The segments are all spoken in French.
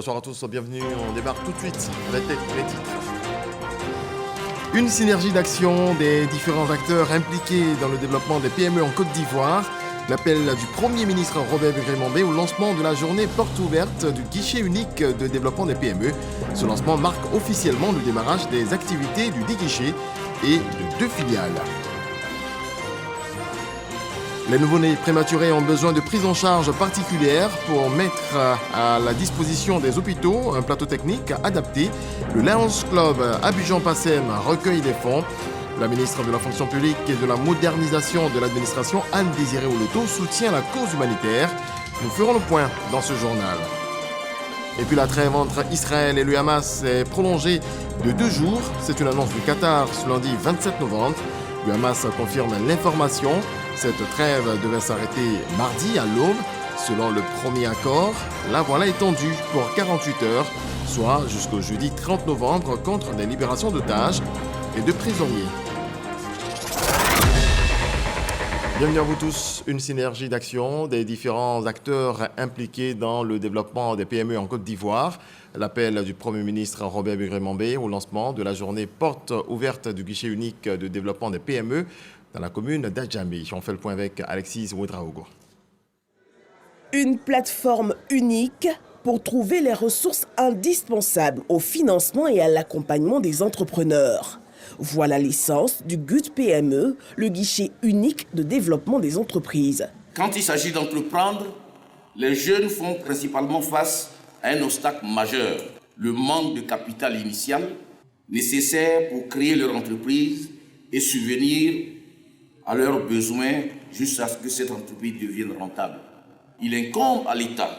Bonsoir à tous, bienvenue. On démarre tout de suite les titres. Une synergie d'action des différents acteurs impliqués dans le développement des PME en Côte d'Ivoire. L'appel du Premier ministre Robert Begré-Mambé au lancement de la journée porte ouverte du guichet unique de développement des PME. Ce lancement marque officiellement le démarrage des activités du 10 guichets et de 2 filiales. Les nouveau-nés prématurés ont besoin de prise en charge particulière pour mettre à la disposition des hôpitaux un plateau technique adapté. Le Lions Club Abidjan-Passem recueille des fonds. La ministre de la Fonction publique et de la modernisation de l'administration, Anne-Désirée Oloto, soutient la cause humanitaire. Nous ferons le point dans ce journal. Et puis la trêve entre Israël et le Hamas est prolongée de 2 jours. C'est une annonce du Qatar ce lundi 27 novembre. Le Hamas confirme l'information. Cette trêve devait s'arrêter mardi à l'aube. Selon le premier accord, la voilà étendue pour 48 heures, soit jusqu'au jeudi 30 novembre contre des libérations d'otages et de prisonniers. Bienvenue à vous tous. Une synergie d'action des différents acteurs impliqués dans le développement des PME en Côte d'Ivoire. L'appel du Premier ministre Robert Begré-Mambé au lancement de la journée porte ouverte du guichet unique de développement des PME dans la commune d'Adjamé. On fait le point avec Alexis Ouedraogo. Une plateforme unique pour trouver les ressources indispensables au financement et à l'accompagnement des entrepreneurs. Voilà l'essence du GUD PME, le guichet unique de développement des entreprises. Quand il s'agit d'entreprendre, les jeunes font principalement face à un obstacle majeur, le manque de capital initial nécessaire pour créer leur entreprise et subvenir à leurs besoins jusqu'à ce que cette entreprise devienne rentable. Il incombe à l'État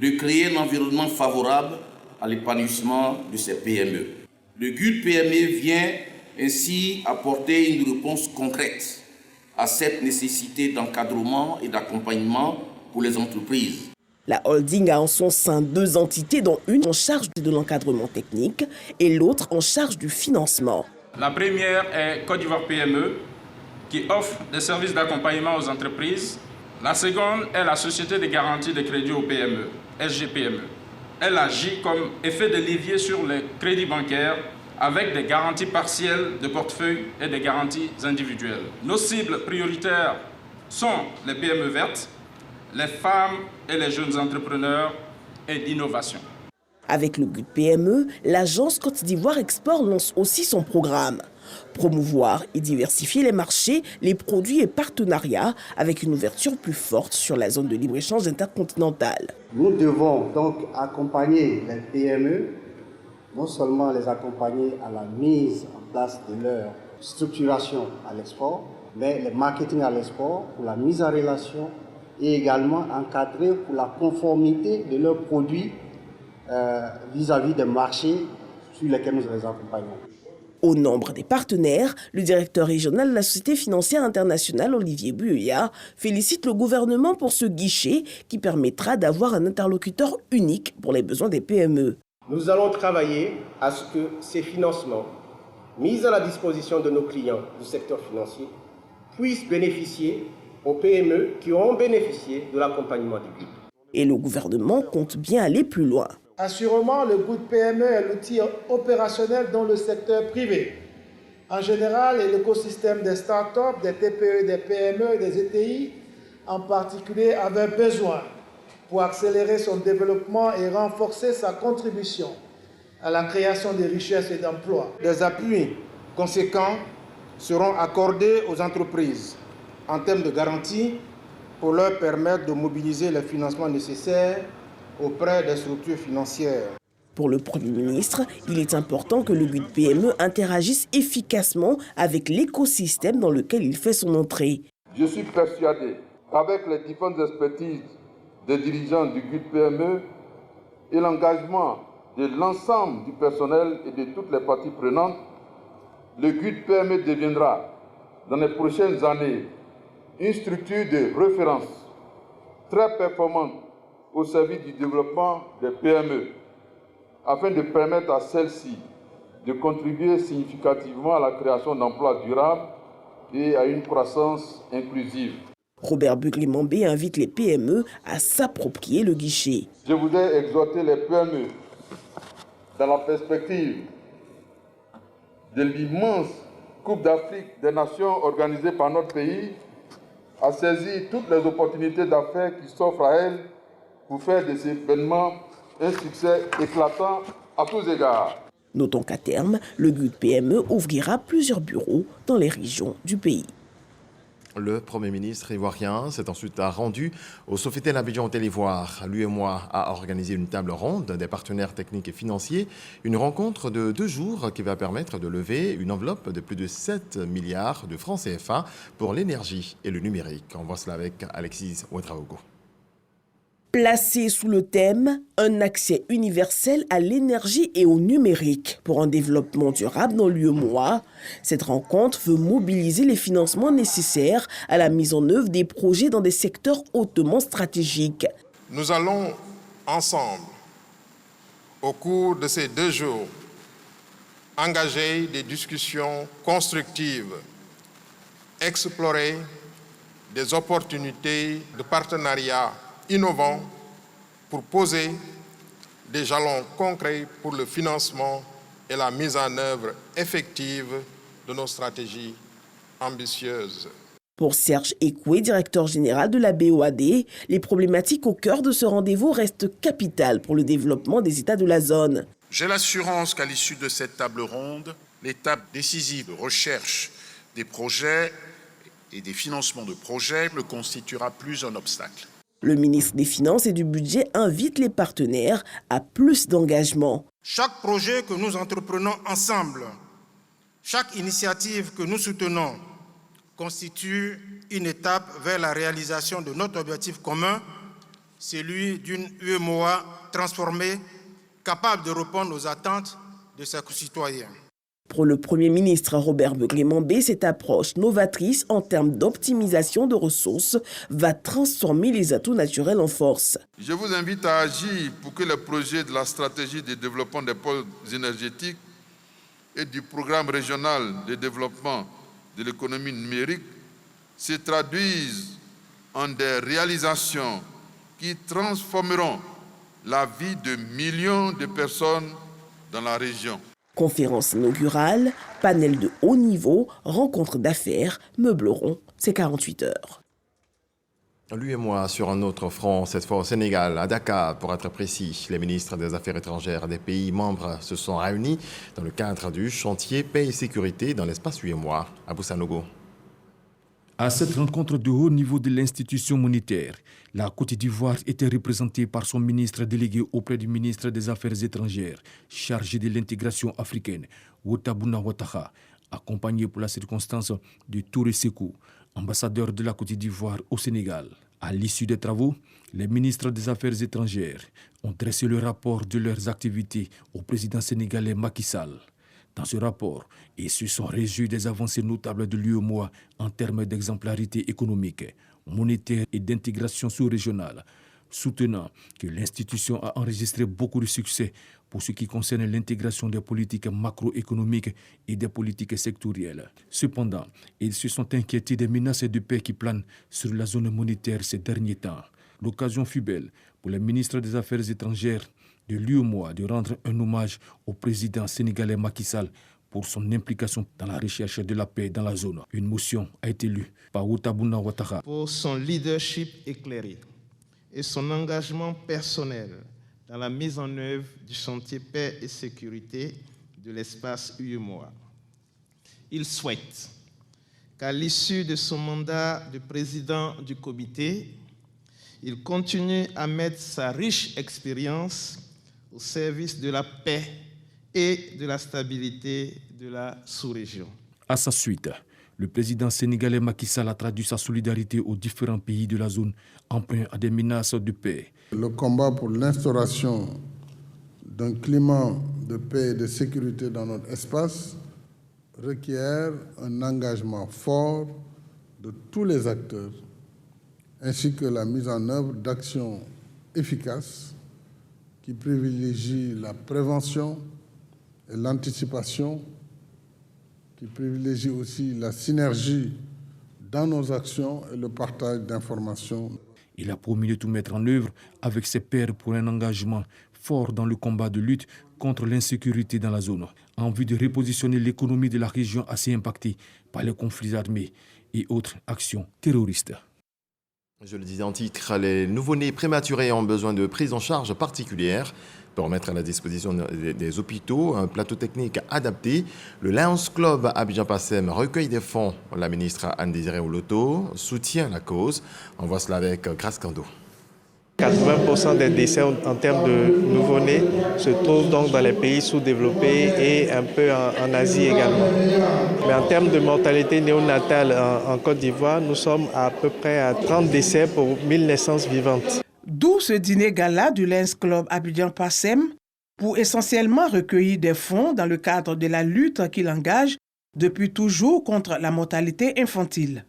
de créer un environnement favorable à l'épanouissement de ces PME. Le GUD PME vient ainsi apporter une réponse concrète à cette nécessité d'encadrement et d'accompagnement pour les entreprises. La holding a en son sein 2 entités, dont une en charge de l'encadrement technique et l'autre en charge du financement. La première est Côte d'Ivoire PME, qui offre des services d'accompagnement aux entreprises. La seconde est la Société de garantie de crédit aux PME, SGPME. Elle agit comme effet de levier sur les crédits bancaires avec des garanties partielles de portefeuille et des garanties individuelles. Nos cibles prioritaires sont les PME vertes, les femmes et les jeunes entrepreneurs et l'innovation. Avec le GUD PME, l'agence Côte d'Ivoire Export lance aussi son programme. Promouvoir et diversifier les marchés, les produits et partenariats avec une ouverture plus forte sur la zone de libre-échange intercontinentale. Nous devons donc accompagner les PME, non seulement les accompagner à la mise en place de leur structuration à l'export, mais le marketing à l'export pour la mise en relation et également encadrer pour la conformité de leurs produits vis-à-vis des marchés sur lesquels nous les accompagnons. Au nombre des partenaires, le directeur régional de la Société financière internationale, Olivier Buya, félicite le gouvernement pour ce guichet qui permettra d'avoir un interlocuteur unique pour les besoins des PME. Nous allons travailler à ce que ces financements mis à la disposition de nos clients du secteur financier puissent bénéficier aux PME qui auront bénéficié de l'accompagnement du GUD. Et le gouvernement compte bien aller plus loin. Assurément, le GUD PME est l'outil opérationnel dans le secteur privé. En général, l'écosystème des startups, des TPE, des PME et des ETI en particulier avait besoin pour accélérer son développement et renforcer sa contribution à la création de richesses et d'emplois. Des appuis conséquents seront accordés aux entreprises en termes de garantie pour leur permettre de mobiliser les financements nécessaires auprès des structures financières. Pour le Premier ministre, il est important que le GUD PME interagisse efficacement avec l'écosystème dans lequel il fait son entrée. Je suis persuadé qu'avec les différentes expertises des dirigeants du GUD PME et l'engagement de l'ensemble du personnel et de toutes les parties prenantes, le GUD PME deviendra, dans les prochaines années, une structure de référence très performante au service du développement des PME, afin de permettre à celles-ci de contribuer significativement à la création d'emplois durables et à une croissance inclusive. Robert Bugrimambé invite les PME à s'approprier le guichet. Je voudrais exhorter les PME, dans la perspective de l'immense Coupe d'Afrique des Nations organisée par notre pays, à saisir toutes les opportunités d'affaires qui s'offrent à elles pour faire de ces événements un succès éclatant à tous égards. Notons qu'à terme, le GUD PME ouvrira plusieurs bureaux dans les régions du pays. Le Premier ministre ivoirien s'est ensuite rendu au Sofitel Abidjan Côte d'Ivoire. L'UEMOA a organisé une table ronde des partenaires techniques et financiers, une rencontre de 2 jours qui va permettre de lever une enveloppe de plus de 7 milliards de francs CFA pour l'énergie et le numérique. On voit cela avec Alexis Ouedraogo. Placé sous le thème « Un accès universel à l'énergie et au numérique pour un développement durable dans l'UEMOA », cette rencontre veut mobiliser les financements nécessaires à la mise en œuvre des projets dans des secteurs hautement stratégiques. Nous allons ensemble, au cours de ces 2 jours, engager des discussions constructives, explorer des opportunités de partenariat innovants pour poser des jalons concrets pour le financement et la mise en œuvre effective de nos stratégies ambitieuses. Pour Serge Ekoué, directeur général de la BOAD, les problématiques au cœur de ce rendez-vous restent capitales pour le développement des États de la zone. J'ai l'assurance qu'à l'issue de cette table ronde, l'étape décisive de recherche des projets et des financements de projets ne constituera plus un obstacle. Le ministre des Finances et du Budget invite les partenaires à plus d'engagement. Chaque projet que nous entreprenons ensemble, chaque initiative que nous soutenons constitue une étape vers la réalisation de notre objectif commun, celui d'une UEMOA transformée, capable de répondre aux attentes de ses concitoyens. Pour le Premier ministre Robert Bugrimambé, cette approche novatrice en termes d'optimisation de ressources va transformer les atouts naturels en force. Je vous invite à agir pour que les projets de la stratégie de développement des pôles énergétiques et du programme régional de développement de l'économie numérique se traduisent en des réalisations qui transformeront la vie de millions de personnes dans la région. Conférence inaugurale, panel de haut niveau, rencontres d'affaires meubleront ces 48 heures. L'UEMOA sur un autre front, cette fois au Sénégal, à Dakar pour être précis. Les ministres des Affaires étrangères des pays membres se sont réunis dans le cadre du chantier paix et sécurité dans l'espace UEMOA à Boussanogo. À cette rencontre de haut niveau de l'institution monétaire, la Côte d'Ivoire était représentée par son ministre délégué auprès du ministre des Affaires étrangères, chargé de l'intégration africaine, Wota Bouna Ouattara, accompagné pour la circonstance de Touré Sekou, ambassadeur de la Côte d'Ivoire au Sénégal. À l'issue des travaux, les ministres des Affaires étrangères ont dressé le rapport de leurs activités au président sénégalais Macky Sall. Dans ce rapport, ils se sont réjouis des avancées notables de l'UEMOA en termes d'exemplarité économique, monétaire et d'intégration sous-régionale, soutenant que l'institution a enregistré beaucoup de succès pour ce qui concerne l'intégration des politiques macroéconomiques et des politiques sectorielles. Cependant, ils se sont inquiétés des menaces de paix qui planent sur la zone monétaire ces derniers temps. L'occasion fut belle pour les ministres des Affaires étrangères de l'UEMOA de rendre un hommage au président sénégalais Macky Sall pour son implication dans la recherche de la paix dans la zone. Une motion a été lue par Wota Bouna Ouattara. Pour son leadership éclairé et son engagement personnel dans la mise en œuvre du chantier paix et sécurité de l'espace UEMOA. Il souhaite qu'à l'issue de son mandat de président du comité, il continue à mettre sa riche expérience au service de la paix et de la stabilité de la sous-région. À sa suite, le président sénégalais Macky Sall a traduit sa solidarité aux différents pays de la zone emprunts à des menaces de paix. Le combat pour l'instauration d'un climat de paix et de sécurité dans notre espace requiert un engagement fort de tous les acteurs, ainsi que la mise en œuvre d'actions efficaces qui privilégient la prévention et l'anticipation, qui privilégient aussi la synergie dans nos actions et le partage d'informations. Il a promis de tout mettre en œuvre avec ses pairs pour un engagement fort dans le combat de lutte contre l'insécurité dans la zone, en vue de repositionner l'économie de la région assez impactée par les conflits armés et autres actions terroristes. Je le disais en titre, les nouveau-nés prématurés ont besoin de prise en charge particulière. Pour mettre à la disposition des hôpitaux un plateau technique adapté, le Lions Club Abidjan Passem recueille des fonds. La ministre Anne-Désirée Oloto soutient la cause. On voit cela avec Grace Kando. 80% des décès en termes de nouveau-nés se trouvent donc dans les pays sous-développés et un peu en Asie également. Mais en termes de mortalité néonatale en Côte d'Ivoire, nous sommes à peu près à 30 décès pour 1000 naissances vivantes. D'où ce dîner gala du Lions Club Abidjan Passem pour essentiellement recueillir des fonds dans le cadre de la lutte qu'il engage depuis toujours contre la mortalité infantile.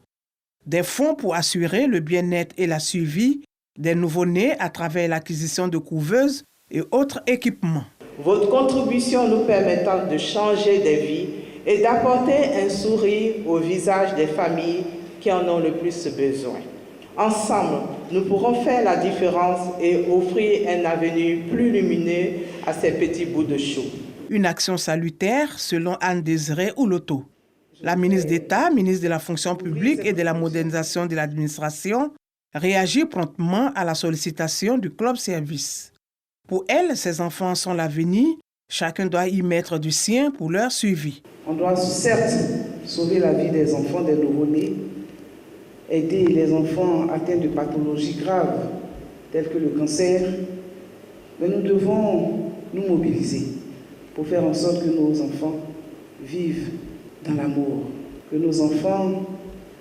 Des fonds pour assurer le bien-être et la suivi des nouveau-nés à travers l'acquisition de couveuses et autres équipements. Votre contribution nous permettant de changer des vies et d'apporter un sourire au visage des familles qui en ont le plus besoin. Ensemble, nous pourrons faire la différence et offrir un avenir plus lumineux à ces petits bouts de chou. Une action salutaire selon Anne-Désirée Oloto. La ministre d'État, ministre de la fonction publique et de la modernisation de l'administration, réagit promptement à la sollicitation du club service. Pour elle, ces enfants sont l'avenir, chacun doit y mettre du sien pour leur suivi. On doit certes sauver la vie des enfants, des nouveau-nés, aider les enfants atteints de pathologies graves telles que le cancer, mais nous devons nous mobiliser pour faire en sorte que nos enfants vivent dans l'amour, que nos enfants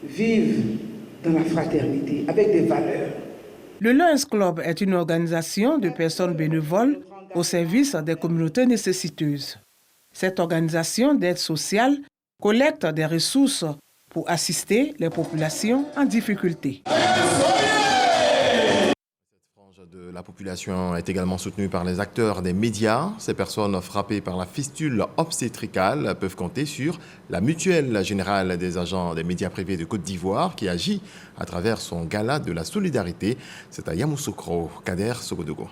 vivent dans la fraternité, avec des valeurs. Le Lions Club est une organisation de personnes bénévoles au service des communautés nécessiteuses. Cette organisation d'aide sociale collecte des ressources pour assister les populations en difficulté. La population est également soutenue par les acteurs des médias. Ces personnes frappées par la fistule obstétricale peuvent compter sur la Mutuelle Générale des agents des médias privés de Côte d'Ivoire qui agit à travers son gala de la solidarité. C'est à Yamoussoukro, Kader Sogodogo.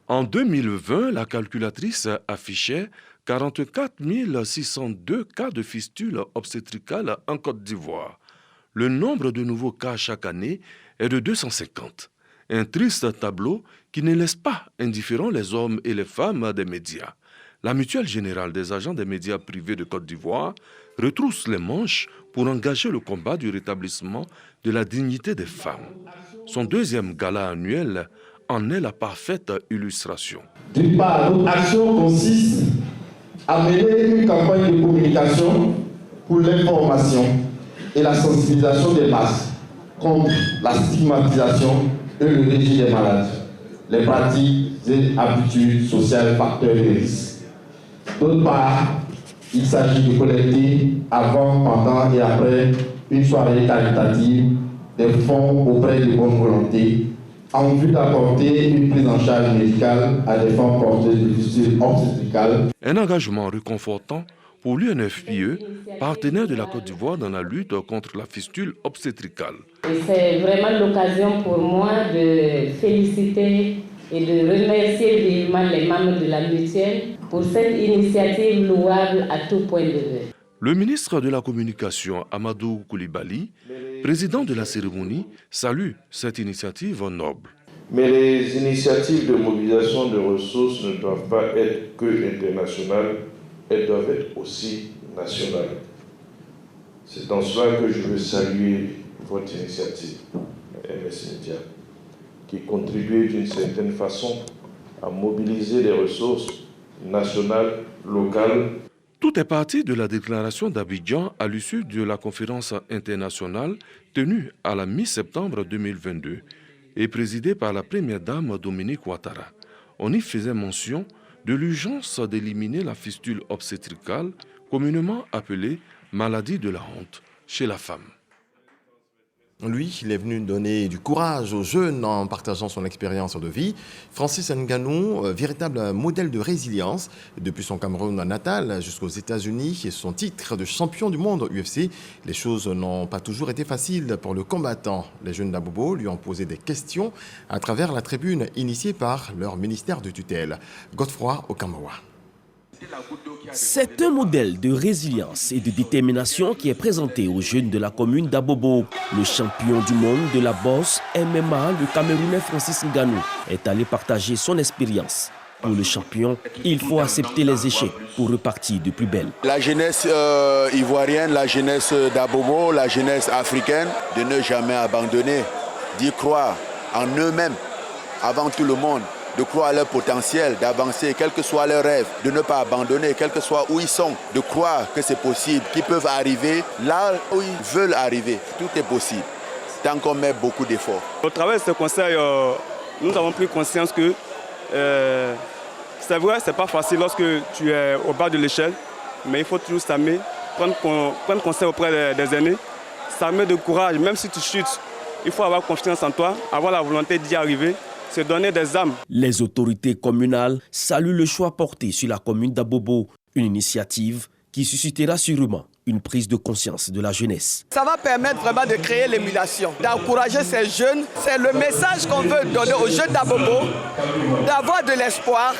En 2020, la calculatrice affichait 44 602 cas de fistule obstétricale en Côte d'Ivoire. Le nombre de nouveaux cas chaque année est de 250. Un triste tableau qui ne laisse pas indifférents les hommes et les femmes des médias. La Mutuelle Générale des agents des médias privés de Côte d'Ivoire retrousse les manches pour engager le combat du rétablissement de la dignité des femmes. Son deuxième gala annuel en est la parfaite illustration. D'une part, notre action consiste à mener une campagne de communication pour l'information et la sensibilisation des masses contre la stigmatisation et le rejet des malades, les pratiques et habitudes sociales facteurs de risque. D'autre part, il s'agit de collecter avant, pendant et après une soirée caritative des fonds auprès de bonne volonté en vue d'apporter une prise en charge médicale à des femmes porteuses de fistule obstétricale. Un engagement réconfortant pour l'UNFPE, partenaire de la Côte d'Ivoire dans la lutte contre la fistule obstétricale. C'est vraiment l'occasion pour moi de féliciter et de remercier vivement les membres de la mutuelle pour cette initiative louable à tout point de vue. Le ministre de la Communication, Amadou Koulibaly, président de la cérémonie, salue cette initiative noble. Mais les initiatives de mobilisation de ressources ne doivent pas être que internationales, elles doivent être aussi nationales. C'est dans cela que je veux saluer votre initiative, MS Media, qui contribue d'une certaine façon à mobiliser les ressources nationales, locales. Tout est parti de la déclaration d'Abidjan à l'issue de la conférence internationale tenue à la mi-septembre 2022 et présidée par la première dame Dominique Ouattara. On y faisait mention de l'urgence d'éliminer la fistule obstétricale, communément appelée maladie de la honte, chez la femme. Lui, il est venu donner du courage aux jeunes en partageant son expérience de vie. Francis Ngannou, véritable modèle de résilience. Depuis son Cameroun natal jusqu'aux États-Unis et son titre de champion du monde UFC, les choses n'ont pas toujours été faciles pour le combattant. Les jeunes d'Abobo lui ont posé des questions à travers la tribune initiée par leur ministère de tutelle. Godefroy Okamawa. C'est un modèle de résilience et de détermination qui est présenté aux jeunes de la commune d'Abobo. Le champion du monde de la boxe MMA, le Camerounais Francis Ngannou, est allé partager son expérience. Pour le champion, il faut accepter les échecs pour repartir de plus belle. La jeunesse ivoirienne, la jeunesse d'Abobo, la jeunesse africaine, de ne jamais abandonner, d'y croire en eux-mêmes avant tout le monde, de croire à leur potentiel, d'avancer, quel que soit leur rêve, de ne pas abandonner, quel que soit où ils sont, de croire que c'est possible, qu'ils peuvent arriver là où ils veulent arriver. Tout est possible, tant qu'on met beaucoup d'efforts. Au travers de ce conseil, nous avons pris conscience que c'est vrai, c'est pas facile lorsque tu es au bas de l'échelle, mais il faut toujours s'armer, prendre conseil auprès des aînés, s'armer de courage, même si tu chutes, il faut avoir confiance en toi, avoir la volonté d'y arriver. Se donner des âmes. Les autorités communales saluent le choix porté sur la commune d'Abobo, une initiative qui suscitera sûrement une prise de conscience de la jeunesse. Ça va permettre vraiment de créer l'émulation, d'encourager ces jeunes. C'est le message qu'on veut donner aux jeunes d'Abobo, d'avoir de l'espoir,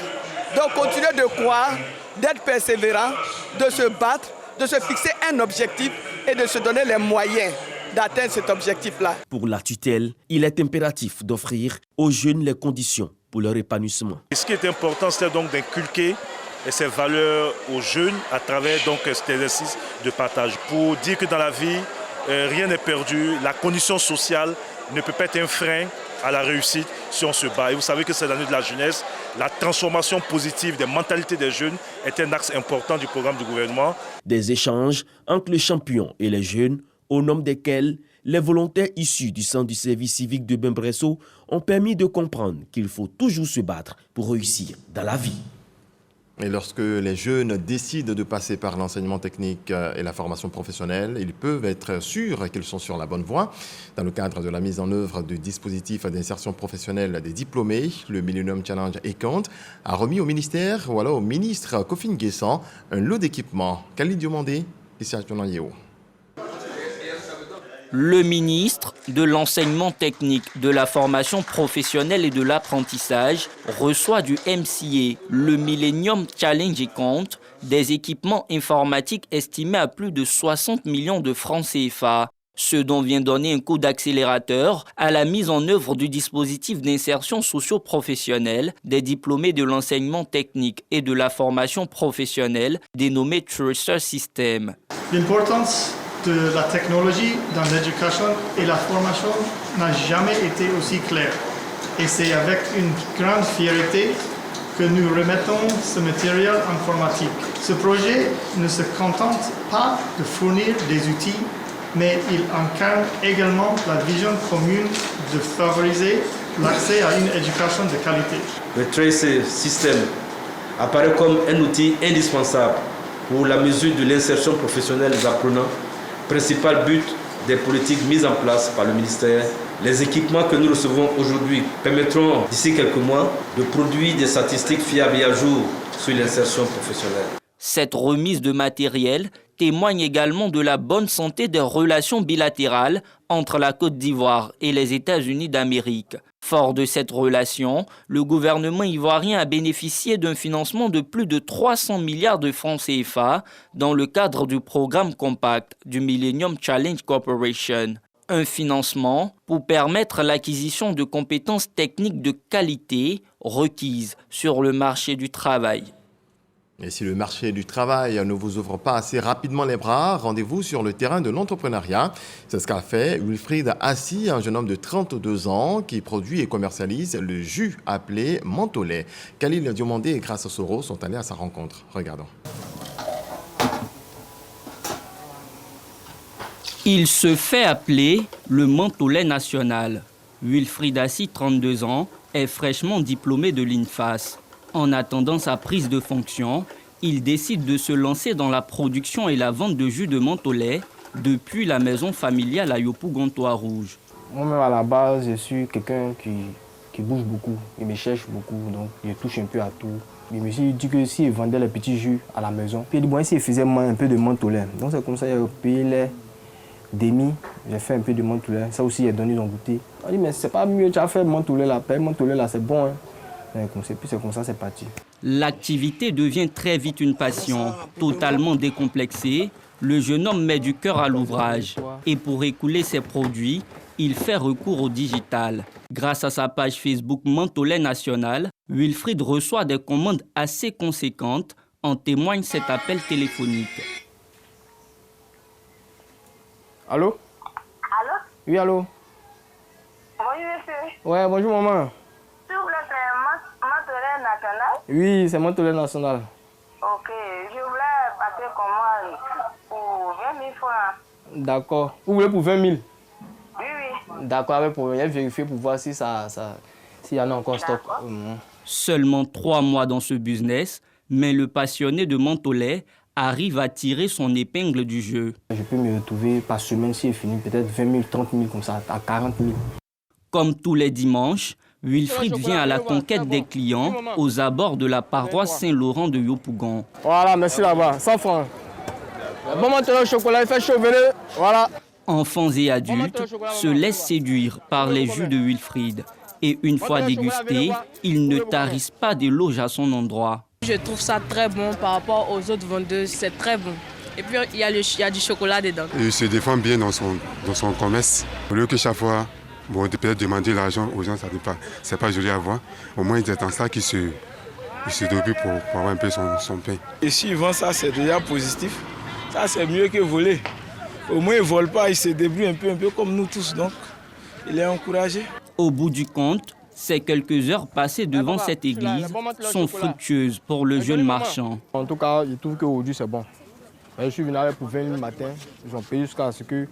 de continuer de croire, d'être persévérant, de se battre, de se fixer un objectif et de se donner les moyens d'atteindre cet objectif-là. Pour la tutelle, il est impératif d'offrir aux jeunes les conditions pour leur épanouissement. Et ce qui est important, c'est donc d'inculquer ces valeurs aux jeunes à travers donc cet exercice de partage. Pour dire que dans la vie, rien n'est perdu, la condition sociale ne peut pas être un frein à la réussite si on se bat. Et vous savez que c'est l'année de la jeunesse. La transformation positive des mentalités des jeunes est un axe important du programme du gouvernement. Des échanges entre les champions et les jeunes, au nom desquels les volontaires issus du centre du service civique de Bembresso ont permis de comprendre qu'il faut toujours se battre pour réussir dans la vie. Et lorsque les jeunes décident de passer par l'enseignement technique et la formation professionnelle, ils peuvent être sûrs qu'ils sont sur la bonne voie. Dans le cadre de la mise en œuvre du dispositif d'insertion professionnelle des diplômés, le Millennium Challenge Account a remis au ministère, ou alors au ministre Kofi Nguessan, un lot d'équipements. Khalid Diomandé et Serge Tonayeo. Le ministre de l'enseignement technique, de la formation professionnelle et de l'apprentissage reçoit du MCA, le Millennium Challenge Account, des équipements informatiques estimés à plus de 60 millions de francs CFA, ce dont vient donner un coup d'accélérateur à la mise en œuvre du dispositif d'insertion socio-professionnelle des diplômés de l'enseignement technique et de la formation professionnelle dénommé Truster System. L'importance de la technologie dans l'éducation et la formation n'a jamais été aussi claire. Et c'est avec une grande fierté que nous remettons ce matériel informatique. Ce projet ne se contente pas de fournir des outils, mais il incarne également la vision commune de favoriser l'accès à une éducation de qualité. Le Tracer System apparaît comme un outil indispensable pour la mesure de l'insertion professionnelle des apprenants. Principal but des politiques mises en place par le ministère, les équipements que nous recevons aujourd'hui permettront d'ici quelques mois de produire des statistiques fiables et à jour sur l'insertion professionnelle. Cette remise de matériel témoigne également de la bonne santé des relations bilatérales entre la Côte d'Ivoire et les États-Unis d'Amérique. Fort de cette relation, le gouvernement ivoirien a bénéficié d'un financement de plus de 300 milliards de francs CFA dans le cadre du programme Compact du Millennium Challenge Corporation. Un financement pour permettre l'acquisition de compétences techniques de qualité requises sur le marché du travail. Et si le marché du travail ne vous ouvre pas assez rapidement les bras, rendez-vous sur le terrain de l'entrepreneuriat. C'est ce qu'a fait Wilfried Assi, un jeune homme de 32 ans qui produit et commercialise le jus appelé Mentholait. Khalil Diomandé et Grâce Soro sont allés à sa rencontre. Regardons. Il se fait appeler le Mentholait national. Wilfried Assi, 32 ans, est fraîchement diplômé de l'INFAS. En attendant sa prise de fonction, il décide de se lancer dans la production et la vente de jus de Mentholait depuis la maison familiale à Yopougon-Toit-Rouge. Moi-même, à la base, je suis quelqu'un qui bouge beaucoup. Il me cherche beaucoup, donc je touche un peu à tout. Je me suis dit que s'il vendait les petits jus à la maison, puis il dit, bon, s'il faisait un peu de menthe au lait. Donc c'est comme ça, il a payé les demi, j'ai fait un peu de menthe au lait. Ça aussi, il a donné dans goûter. Il dit, mais c'est pas mieux, tu as fait menthe au lait là, paye menthe au lait là, c'est bon. Hein. Puis c'est comme ça, c'est parti. L'activité devient très vite une passion. Totalement décomplexé, le jeune homme met du cœur à l'ouvrage. Et pour écouler ses produits, il fait recours au digital. Grâce à sa page Facebook Menthe au lait national, Wilfried reçoit des commandes assez conséquentes, en témoigne cet appel téléphonique. Allô? Allô? Oui, allô? Bonjour, monsieur. Ouais, bonjour, maman. S'il vous plaît, c'est Menthe au lait national? Oui, c'est Menthe au lait national. Ok, je voulais passer commande pour 20 000 francs. D'accord. Vous voulez pour 20 000? Oui, oui. D'accord, avec pour vérifier pour voir si s'il y en a encore stock. Seulement 3 mois dans ce business, mais le passionné de menthe au lait arrive à tirer son épingle du jeu. Je peux me retrouver par semaine, si il finit, peut-être 20 000, 30 000 comme ça, à 40 000. Comme tous les dimanches, Wilfried vient à la conquête des clients aux abords de la paroisse Saint-Laurent de Yopougon. Voilà, merci là-bas, 100 francs. Bon maintenant au chocolat, il fait chaud, venez. Voilà. Enfants et adultes se laissent séduire par les jus de Wilfried. Et une fois dégustés, ils ne tarissent pas d'éloges à son endroit. Je trouve ça très bon par rapport aux autres vendeuses, c'est très bon. Et puis il y a du chocolat dedans. Il se défend bien dans son commerce. Au lieu que chaque fois, bon, peut-être demander l'argent aux gens, ça n'est pas, c'est pas joli à voir. Au moins il est dans ça qu'il se débrouille pour avoir un peu son pain. Et s'il vend ça, c'est déjà positif. Ça, c'est mieux que voler. Au moins, il ne vole pas, il se débrouille un peu comme nous tous. Donc, il est encouragé. Au bout du compte, ces quelques heures passées devant cette église sont fructueuses pour le jeune marchand. En tout cas, je trouve qu'aujourd'hui, c'est bon. Je suis venu pour 20 000 le matin. Ils ont payé jusqu'à ce qu'ils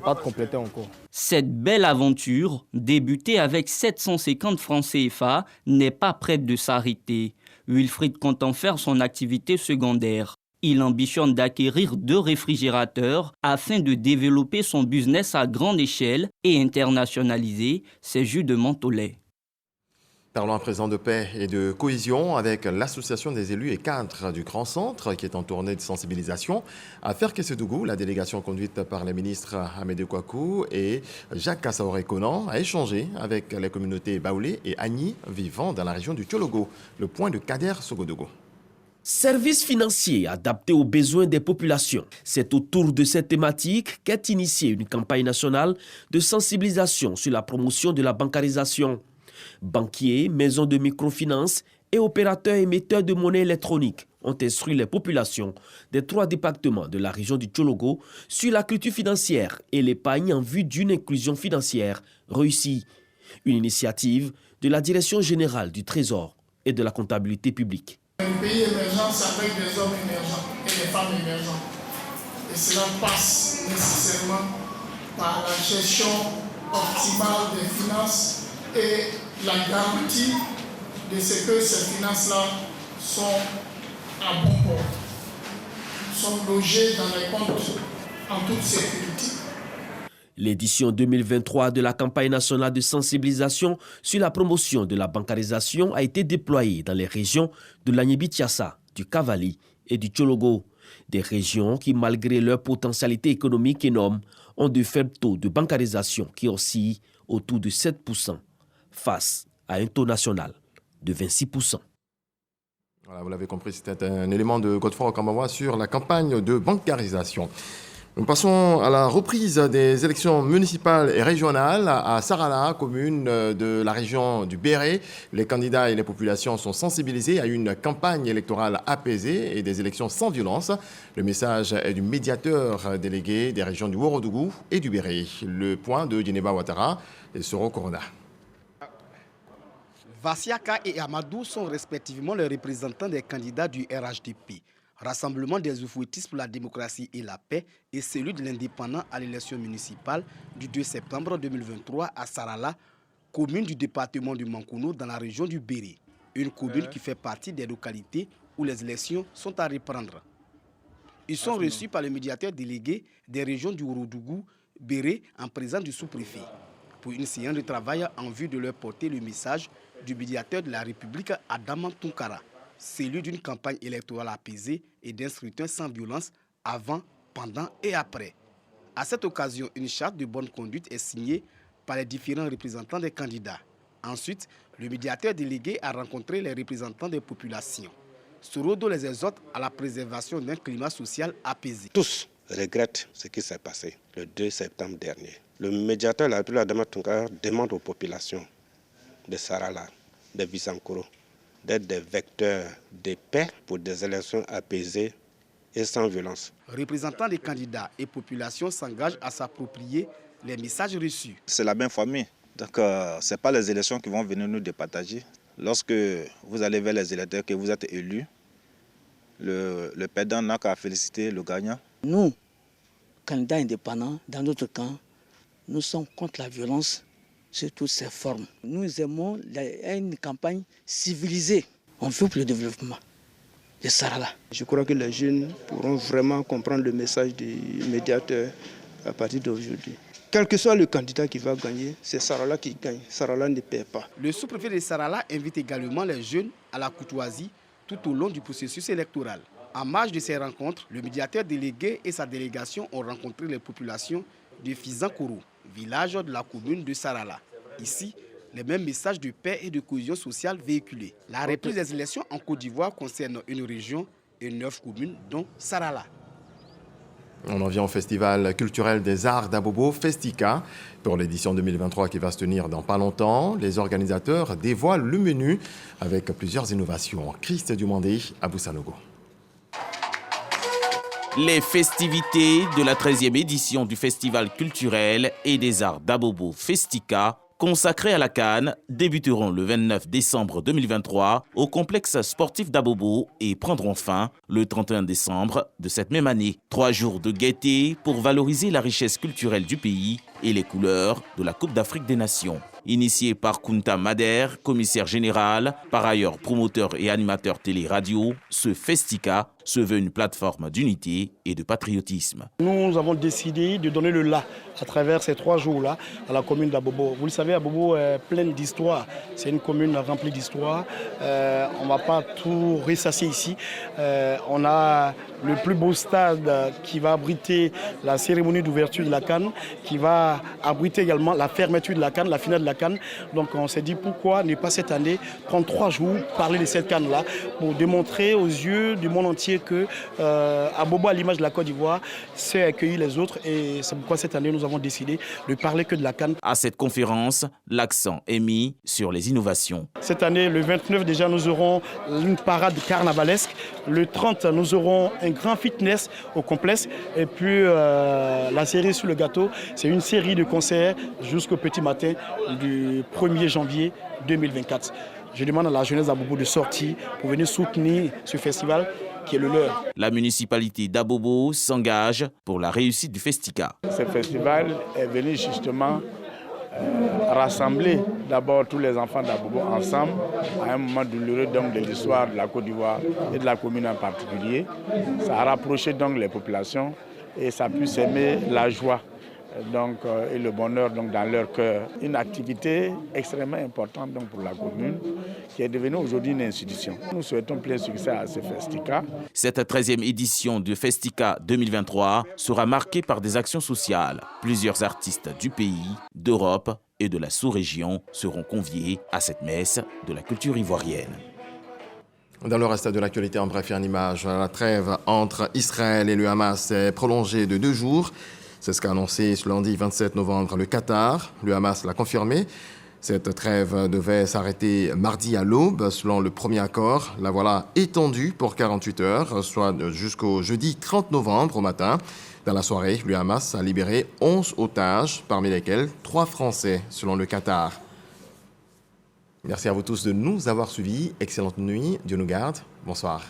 partent compléter encore. Cette belle aventure, débutée avec 750 francs CFA, n'est pas prête de s'arrêter. Wilfried compte en faire son activité secondaire. Il ambitionne d'acquérir 2 réfrigérateurs afin de développer son business à grande échelle et internationaliser ses jus de menthe au lait. Parlons à présent de paix et de cohésion avec l'association des élus et cadres du Grand Centre qui est en tournée de sensibilisation. À Ferkessédougou, la délégation conduite par les ministres Amédée Kouakou et Jacques Kassaoré-Conan a échangé avec les communautés Baoulé et Agni vivant dans la région du Tchologo. Le point de Kader Sogodogo. Services financiers adaptés aux besoins des populations. C'est autour de cette thématique qu'est initiée une campagne nationale de sensibilisation sur la promotion de la bancarisation. Banquiers, maisons de microfinance et opérateurs émetteurs de monnaie électronique ont instruit les populations des 3 départements de la région du Tchologo sur la culture financière et l'épargne en vue d'une inclusion financière réussie. Une initiative de la Direction générale du Trésor et de la comptabilité publique. Un pays émergent, c'est avec des hommes émergents et des femmes émergentes. Et cela passe nécessairement par la gestion optimale des finances et la garantie de ce que ces finances-là sont à bon port, sont logées dans les comptes en toute sécurité. L'édition 2023 de la campagne nationale de sensibilisation sur la promotion de la bancarisation a été déployée dans les régions de l'Agnébi-Tiassa, du Cavali et du Tchologo. Des régions qui, malgré leur potentialité économique énorme, ont de faibles taux de bancarisation qui oscillent autour de 7% face à un taux national de 26%. Voilà, vous l'avez compris, c'était un élément de Godefroy Okamawa sur la campagne de bancarisation. Nous passons à la reprise des élections municipales et régionales à Sarala, commune de la région du Béret. Les candidats et les populations sont sensibilisés à une campagne électorale apaisée et des élections sans violence. Le message est du médiateur délégué des régions du Ourodougou et du Béret. Le point de Djeneba Ouattara et Soro Corona. Vassiaka et Amadou sont respectivement les représentants des candidats du RHDP. Rassemblement des oufouettistes pour la démocratie et la paix et celui de l'indépendant à l'élection municipale du 2 septembre 2023 à Sarala, commune du département du Mankounou dans la région du Béret. Une commune qui fait partie des localités où les élections sont à reprendre. Ils sont reçus par le médiateur délégué des régions du Ourodougou, Béré, en présence du sous-préfet, pour une séance de travail en vue de leur porter le message du médiateur de la République, Adama Tounkara, celui d'une campagne électorale apaisée et d'un scrutin sans violence avant, pendant et après. À cette occasion, une charte de bonne conduite est signée par les différents représentants des candidats. Ensuite, le médiateur délégué a rencontré les représentants des populations. Sorodo les exhorte à la préservation d'un climat social apaisé. Tous regrettent ce qui s'est passé le 2 septembre dernier. Le médiateur de la République Adama Tounkara demande aux populations de Sarala, de Bisankoro, d'être des vecteurs de paix pour des élections apaisées et sans violence. Représentants des candidats et populations s'engagent à s'approprier les messages reçus. C'est la même famille. Donc, ce n'est pas les élections qui vont venir nous départager. Lorsque vous allez vers les électeurs, que vous êtes élus, le perdant n'a qu'à féliciter le gagnant. Nous, candidats indépendants, dans notre camp, nous sommes contre la violence sous toutes ses formes. Nous aimons une campagne civilisée. On veut pour le développement de Sarala. Je crois que les jeunes pourront vraiment comprendre le message du médiateur à partir d'aujourd'hui. Quel que soit le candidat qui va gagner, c'est Sarala qui gagne. Sarala ne perd pas. Le sous-préfet de Sarala invite également les jeunes à la courtoisie tout au long du processus électoral. En marge de ces rencontres, le médiateur délégué et sa délégation ont rencontré les populations de Fizankoro, village de la commune de Sarala. Ici, les mêmes messages de paix et de cohésion sociale véhiculés. La reprise des élections en Côte d'Ivoire concerne une région et 9 communes, dont Sarala. On en vient au Festival culturel des arts d'Abobo, Festika. Pour l'édition 2023 qui va se tenir dans pas longtemps, les organisateurs dévoilent le menu avec plusieurs innovations. Christ Dumandé, Abou Sanogo. Les festivités de la 13e édition du Festival culturel et des arts d'Abobo, Festika, consacrés à la Cannes, débuteront le 29 décembre 2023 au complexe sportif d'Abobo et prendront fin le 31 décembre de cette même année. 3 jours de gaieté pour valoriser la richesse culturelle du pays et les couleurs de la Coupe d'Afrique des Nations. Initié par Kunta Mader, commissaire général, par ailleurs promoteur et animateur télé-radio, ce Festika se veut une plateforme d'unité et de patriotisme. Nous avons décidé de donner le là à travers ces 3 jours-là à la commune d'Abobo. Vous le savez, Abobo est pleine d'histoire. C'est une commune remplie d'histoire. On ne va pas tout ressasser ici. On a le plus beau stade qui va abriter la cérémonie d'ouverture de la Cannes, qui va abriter également la fermeture de la Cannes, la finale de la Cannes. Donc on s'est dit pourquoi ne pas cette année prendre 3 jours, parler de cette Cannes-là, pour démontrer aux yeux du monde entier que Abobo, à l'image de la Côte d'Ivoire, sait accueillir les autres. Et c'est pourquoi cette année nous avons décidé de parler que de la Cannes. À cette conférence, l'accent est mis sur les innovations. Cette année, le 29 déjà, nous aurons une parade carnavalesque. Le 30, nous aurons un grand fitness au complexe. Et puis la série sur le gâteau, c'est une série de concerts jusqu'au petit matin du 1er janvier 2024. Je demande à la jeunesse d'Abobo de sortir pour venir soutenir ce festival qui est le leur. La municipalité d'Abobo s'engage pour la réussite du Festika. Ce festival est venu justement rassembler d'abord tous les enfants d'Abobo ensemble à un moment douloureux donc de l'histoire de la Côte d'Ivoire et de la commune en particulier. Ça a rapproché donc les populations et ça a pu s'aimer la joie donc, et le bonheur donc, dans leur cœur. Une activité extrêmement importante donc, pour la commune qui est devenue aujourd'hui une institution. Nous souhaitons plein succès à ce Festika. Cette 13e édition de Festika 2023 sera marquée par des actions sociales. Plusieurs artistes du pays, d'Europe et de la sous-région seront conviés à cette messe de la culture ivoirienne. Dans le reste de l'actualité, en bref et en image, la trêve entre Israël et le Hamas est prolongée de 2 jours. C'est ce qu'a annoncé ce lundi 27 novembre le Qatar. Le Hamas l'a confirmé. Cette trêve devait s'arrêter mardi à l'aube, selon le premier accord. La voilà étendue pour 48 heures, soit jusqu'au jeudi 30 novembre au matin. Dans la soirée, le Hamas a libéré 11 otages, parmi lesquels 3 Français, selon le Qatar. Merci à vous tous de nous avoir suivis. Excellente nuit. Dieu nous garde. Bonsoir.